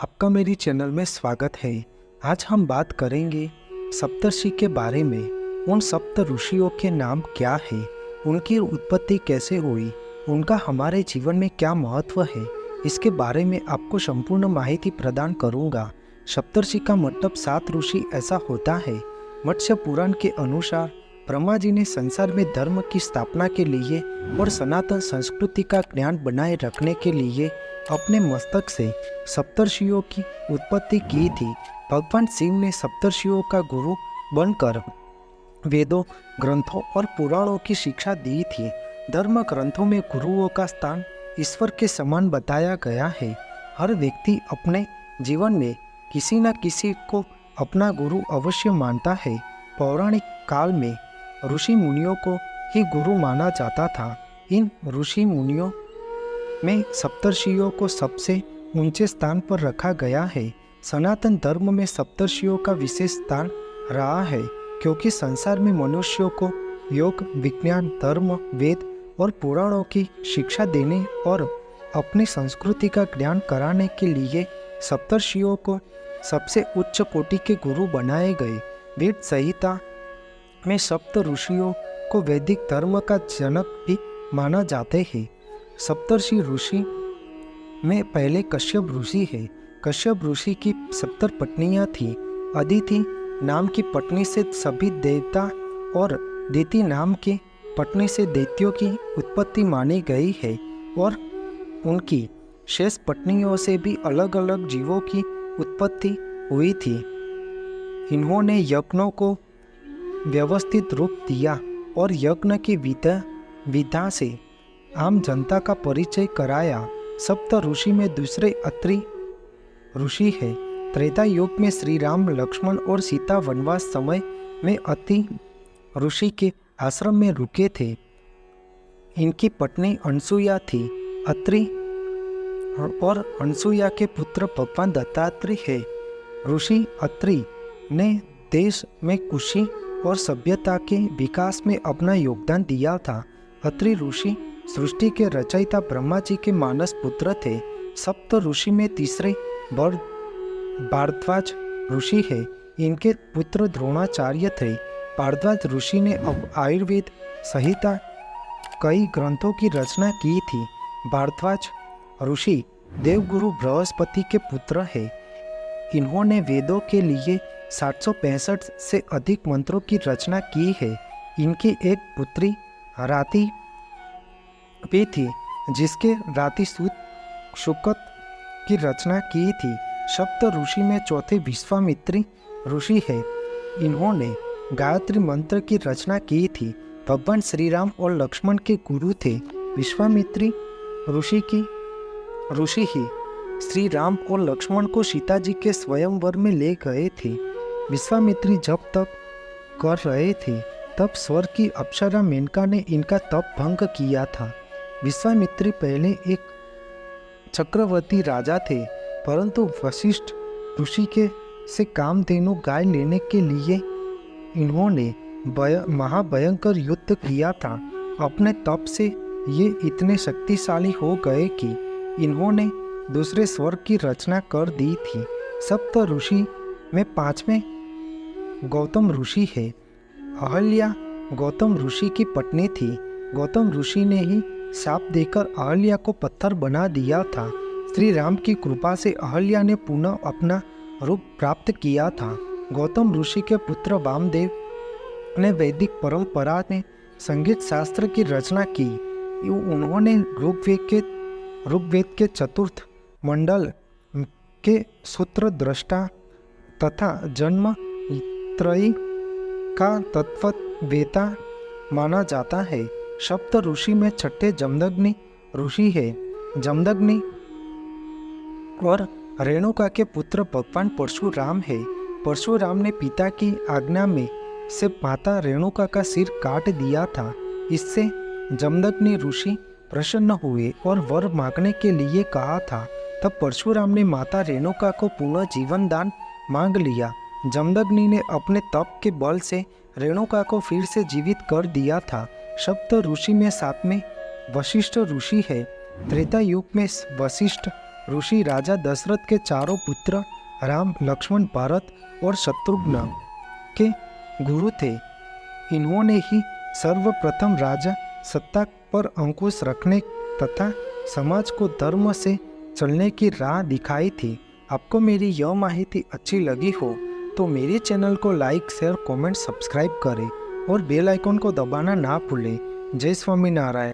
आपका मेरी चैनल में स्वागत है। आज हम बात करेंगे सप्तर्षि के बारे में। उन सप्त ऋषियों के नाम क्या है, उनकी उत्पत्ति कैसे हुई, उनका हमारे जीवन में क्या महत्व है, इसके बारे में आपको संपूर्ण माहिती प्रदान करूंगा। सप्तर्षि का मतलब 7 ऋषि ऐसा होता है। मत्स्य पुराण के अनुसार ब्रह्मा जी ने संसार में धर्म की स्थापना के लिए और सनातन संस्कृति का ज्ञान बनाए रखने के लिए अपने मस्तक से सप्तर्षियों की उत्पत्ति की थी। भगवान शिव ने सप्तर्षियों का गुरु बनकर वेदों, ग्रंथों और पुराणों की शिक्षा दी थी। धर्म ग्रंथों में गुरुओं का स्थान ईश्वर के समान बताया गया है। हर व्यक्ति अपने जीवन में किसी न किसी को अपना गुरु अवश्य मानता है। पौराणिक काल में ऋषि मुनियों को ही गुरु माना जाता था। इन ऋषि मुनियों में सप्तर्षियों को सबसे ऊंचे स्थान पर रखा गया है। सनातन धर्म में सप्तर्षियों का विशेष स्थान रहा है, क्योंकि संसार में मनुष्यों को योग, विज्ञान, धर्म, वेद और पुराणों की शिक्षा देने और अपनी संस्कृति का ज्ञान कराने के लिए सप्तर्षियों को सबसे उच्च कोटि के गुरु बनाए गए। वेद संहिता में सप्त ऋषियों को वैदिक धर्म का जनक भी माना जाते हैं। सप्तर्षि ऋषि में पहले कश्यप ऋषि है। कश्यप ऋषि की 70 पत्नियां थीं। अदिति नाम की पत्नी से सभी देवता और दिति नाम की पत्नी से दैत्यों की उत्पत्ति मानी गई है, और उनकी शेष पत्नियों से भी अलग अलग जीवों की उत्पत्ति हुई थी। इन्होंने यज्ञों को व्यवस्थित रूप दिया और यज्ञ की विधा से आम जनता का परिचय कराया। सप्त ऋषि में दूसरे अत्रि ऋषि है। त्रेता युग में श्री राम, लक्ष्मण और सीता वनवास समय में अत्रि ऋषि के आश्रम में रुके थे। इनकी पत्नी अनसुया थी। अत्रि और अनसुया के पुत्र भगवान दत्तात्रेय है। ऋषि अत्रि ने देश में कृषि और सभ्यता के विकास में अपना योगदान दिया था। अत्रि ऋषि सृष्टि के रचयिता ब्रह्मा जी के मानस पुत्र थे। सप्त ऋषि में तीसरे भारद्वाज ऋषि है। इनके पुत्र द्रोणाचार्य थे। भारद्वाज ऋषि ने अब आयुर्वेद संहिता कई ग्रंथों की रचना की थी। भारद्वाज ऋषि देवगुरु बृहस्पति के पुत्र है। इन्होंने वेदों के लिए 765 से अधिक मंत्रों की रचना की है। इनकी एक पुत्री राति भी थी, जिसके राति शुकत की रचना की थी। सप्त ऋषि में चौथे विश्वामित्री ऋषि है। इन्होंने गायत्री मंत्र की रचना की थी। भगवान श्री राम और लक्ष्मण के गुरु थे। विश्वामित्री ऋषि ही श्री राम और लक्ष्मण को सीता जी के स्वयंवर में ले गए थे। विश्वामित्री जब तप कर रहे थे, तब स्वर्ग की अप्सरा मेनका ने इनका तप भंग किया था। विश्वामित्री पहले एक चक्रवर्ती राजा थे, परंतु वशिष्ठ ऋषि के से कामधेनु गाय लेने के लिए इन्होंने महाभयंकर युद्ध किया था। अपने तप से ये इतने शक्तिशाली हो गए कि इन्होंने दूसरे स्वर्ग की रचना कर दी थी। सप्त ऋषि में 5वें गौतम ऋषि है। अहल्या गौतम ऋषि की पत्नी थी। गौतम ऋषि ने ही शाप देकर अहल्या को पत्थर बना दिया था। श्री राम की कृपा से अहल्या ने पुनः अपना रूप प्राप्त किया था। गौतम ऋषि के पुत्र वामदेव ने वैदिक परंपरा में संगीत शास्त्र की रचना की। उन्होंने ऋग्वेद के चतुर्थ मंडल के सूत्र दृष्टा तथा जन्म त्रयी का तत्ववेता माना जाता है। सप्त ऋषि में छठे जमदग्नि ऋषि है। जमदग्नि और रेणुका के पुत्र भगवान परशुराम है। परशुराम ने पिता की आज्ञा में से माता रेणुका का सिर काट दिया था। इससे जमदग्नि ऋषि प्रसन्न हुए और वर मांगने के लिए कहा था। तब परशुराम ने माता रेणुका को पुनः जीवन दान मांग लिया। जमदग्नि ने अपने तप के बल से रेणुका को फिर से जीवित कर दिया था। सप्त ऋषि में 7वें वशिष्ठ ऋषि है। त्रेता युग में वशिष्ठ ऋषि राजा दशरथ के चारों पुत्र राम, लक्ष्मण, भरत और शत्रुघ्न के गुरु थे। इन्होंने ही सर्वप्रथम राजा सत्ता पर अंकुश रखने तथा समाज को धर्म से चलने की राह दिखाई थी। आपको मेरी यह माहिती अच्छी लगी हो तो मेरे चैनल को लाइक, शेयर, कमेंट, सब्सक्राइब करें और बेल आइकन को दबाना ना भूलें। जय स्वामीनारायण।